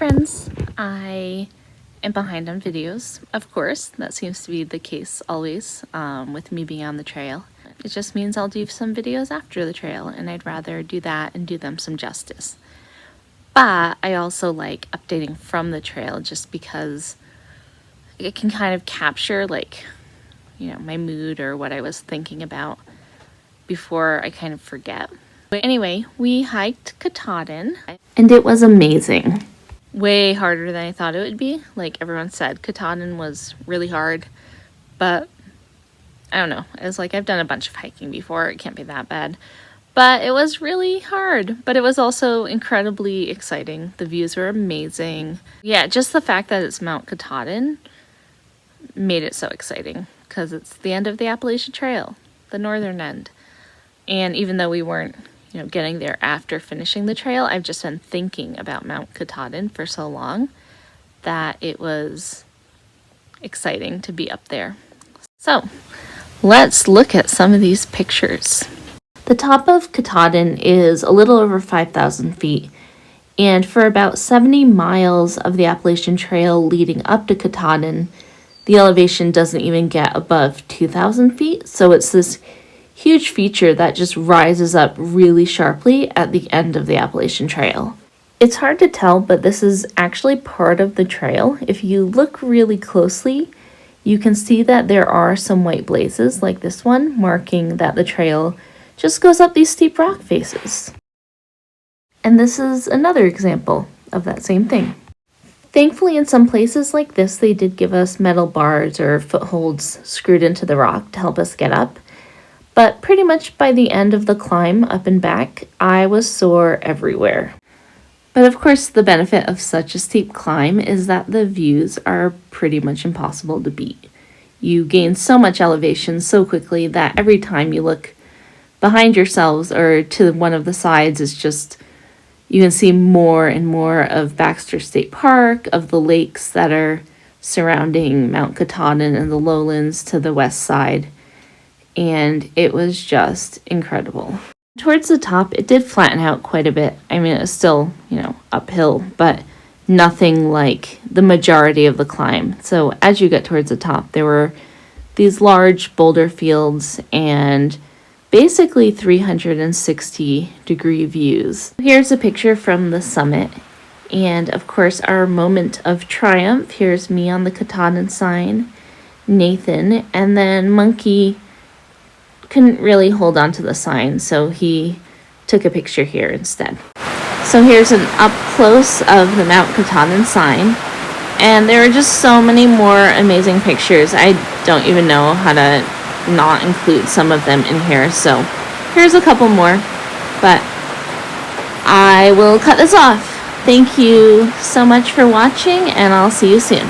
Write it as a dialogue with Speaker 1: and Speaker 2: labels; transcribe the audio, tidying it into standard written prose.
Speaker 1: friends. I am behind on videos, of course. That seems to be the case always with me being on the trail. It just means I'll do some videos after the trail, and I'd rather do that and do them some justice. But I also like updating from the trail just because it can kind of capture my mood or what I was thinking about before I kind of forget. But anyway, we hiked Katahdin and it was amazing. Way harder than I thought it would be. Like everyone said, Katahdin was really hard, but I don't know. It was like I've done a bunch of hiking before. It can't be that bad. But it was really hard, but it was also incredibly exciting. The views were amazing. Yeah, just the fact that it's Mount Katahdin made it so exciting because it's the end of the Appalachian Trail, the northern end. And even though we weren't, getting there after finishing the trail, I've just been thinking about Mount Katahdin for so long that it was exciting to be up there. So let's look at some of these pictures. The top of Katahdin is a little over 5,000 feet, and for about 70 miles of the Appalachian Trail leading up to Katahdin, the elevation doesn't even get above 2,000 feet, so it's this huge feature that just rises up really sharply at the end of the Appalachian Trail. It's hard to tell, but this is actually part of the trail. If you look really closely, you can see that there are some white blazes like this one, marking that the trail just goes up these steep rock faces. And this is another example of that same thing. Thankfully, in some places like this, they did give us metal bars or footholds screwed into the rock to help us get up. But pretty much by the end of the climb up and back, I was sore everywhere. But of course, the benefit of such a steep climb is that the views are pretty much impossible to beat. You gain so much elevation so quickly that every time you look behind yourselves or to one of the sides, it's just, you can see more and more of Baxter State Park, of the lakes that are surrounding Mount Katahdin and the lowlands to the west side. And it was just incredible. Towards the top, it did flatten out quite a bit. I mean, it was still, uphill, but nothing like the majority of the climb. So as you get towards the top, there were these large boulder fields and basically 360-degree views. Here's a picture from the summit. And of course, our moment of triumph. Here's me on the Katahdin sign, Nathan, and then Monkey couldn't really hold on to the sign, so he took a picture here instead. So here's an up close of the Mount Katahdin sign, and there are just so many more amazing pictures. I don't even know how to not include some of them in here, so here's a couple more, but I will cut this off. Thank you so much for watching, and I'll see you soon.